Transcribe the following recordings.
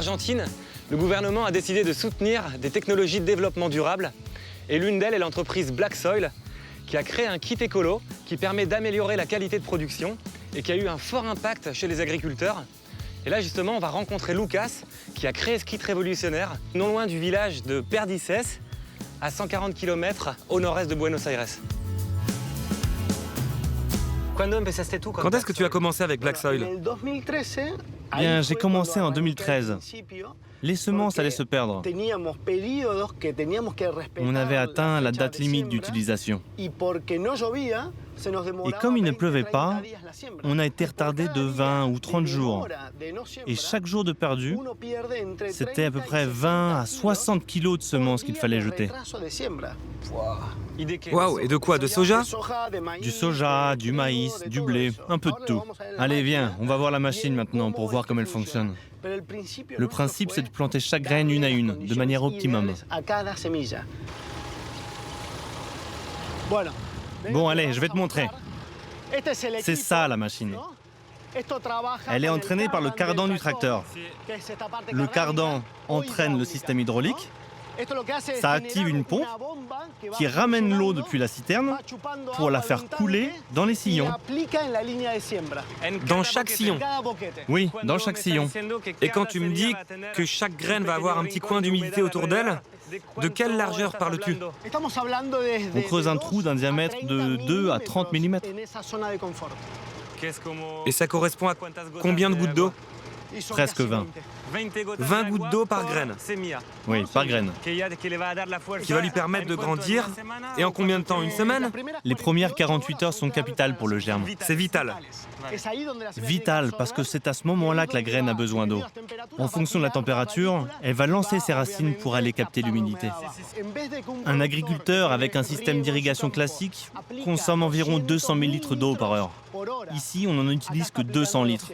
Argentine, le gouvernement a décidé de soutenir des technologies de développement durable. Et l'une d'elles est l'entreprise Black Soil, qui a créé un kit écolo qui permet d'améliorer la qualité de production et qui a eu un fort impact chez les agriculteurs. Et là, justement, on va rencontrer Lucas, qui a créé ce kit révolutionnaire, non loin du village de Perdices, à 140 km au nord-est de Buenos Aires. Quand est-ce que tu as commencé avec Black Soil? Bien, j'ai commencé en 2013. Les semences allaient se perdre. On avait atteint la date limite d'utilisation. Et comme il ne pleuvait pas, on a été retardé de 20 ou 30 jours. Et chaque jour de perdu, c'était à peu près 20 à 60 kilos de semences qu'il fallait jeter. Waouh, et de quoi? De soja? Du soja, du maïs, du blé, un peu de tout. Allez, viens, on va voir la machine maintenant pour voir comment elle fonctionne. Le principe, c'est de planter chaque graine une à une, de manière optimum. Bon, allez, je vais te montrer. C'est ça, la machine. Elle est entraînée par le cardan du tracteur. Le cardan entraîne le système hydraulique. Ça active une pompe qui ramène l'eau depuis la citerne pour la faire couler dans les sillons. Dans chaque sillon? Oui, dans chaque sillon. Et quand tu me dis que chaque graine va avoir un petit coin d'humidité autour d'elle, de quelle largeur parles-tu? On creuse un trou d'un diamètre de 2 à 30 mm. Et ça correspond à combien de gouttes d'eau? Presque 20. 20 gouttes d'eau par graine. Oui, par graine. Qui va lui permettre de grandir. Et en combien de temps? Une semaine? Les premières 48 heures sont capitales pour le germe. C'est vital. Vital, parce que c'est à ce moment-là que la graine a besoin d'eau. En fonction de la température, elle va lancer ses racines pour aller capter l'humidité. Un agriculteur avec un système d'irrigation classique consomme environ 200 000 litres d'eau par heure. Ici, on n'en utilise que 200 litres.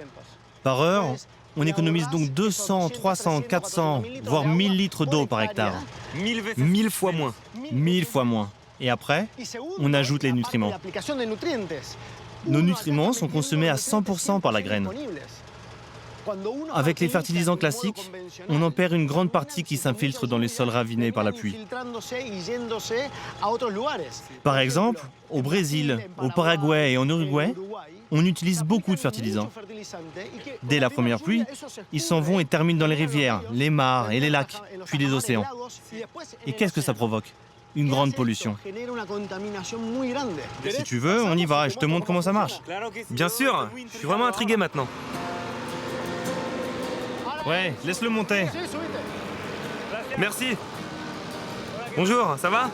Par heure, on économise donc 200, 300, 400, voire 1000 litres d'eau par hectare. 1000 fois moins. 1000 fois moins. Et après, on ajoute les nutriments. Nos nutriments sont consommés à 100% par la graine. Avec les fertilisants classiques, on en perd une grande partie qui s'infiltre dans les sols ravinés par la pluie. Par exemple, au Brésil, au Paraguay et en Uruguay, on utilise beaucoup de fertilisants. Dès la première pluie, ils s'en vont et terminent dans les rivières, les mares et les lacs, puis les océans. Et qu'est-ce que ça provoque? Une grande pollution. Si tu veux, on y va et je te montre comment ça marche. Bien sûr, je suis vraiment intrigué maintenant. Ouais, laisse-le monter. Merci. Bonjour, ça va?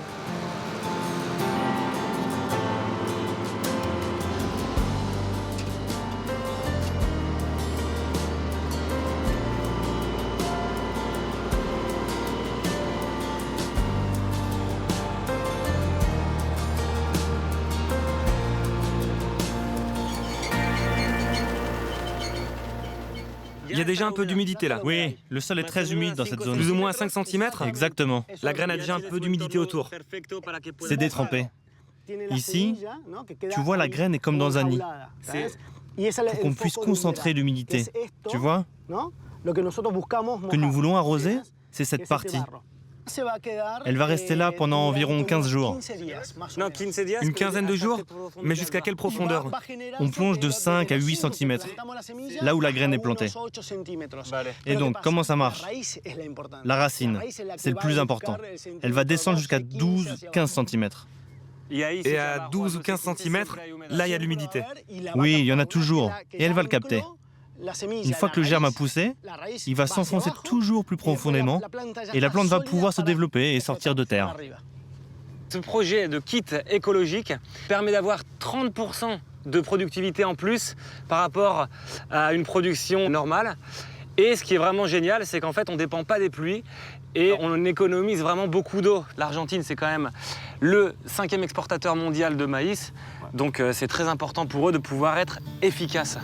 Il y a déjà un peu d'humidité là. Oui, le sol est très humide dans cette zone. Plus ou moins 5 cm? Exactement. La graine a déjà un peu d'humidité autour. C'est détrempé. Ici, tu vois, la graine est comme dans un nid. Pour qu'on puisse concentrer l'humidité. Tu vois? Que nous voulons arroser, c'est cette partie. Elle va rester là pendant environ 15 jours. Une quinzaine de jours? Mais jusqu'à quelle profondeur? On plonge de 5 à 8 cm, là où la graine est plantée. Et donc, comment ça marche? La racine, c'est le plus important. Elle va descendre jusqu'à 12-15 cm. Et à 12 ou 15 cm, là, il y a de l'humidité. Oui, il y en a toujours, et elle va le capter. Une fois que le germe a poussé, il va s'enfoncer toujours plus profondément et la plante va pouvoir se développer et sortir de terre. Ce projet de kit écologique permet d'avoir 30% de productivité en plus par rapport à une production normale. Et ce qui est vraiment génial, c'est qu'en fait, on ne dépend pas des pluies et on économise vraiment beaucoup d'eau. L'Argentine, c'est quand même le 5e exportateur mondial de maïs. Donc c'est très important pour eux de pouvoir être efficaces.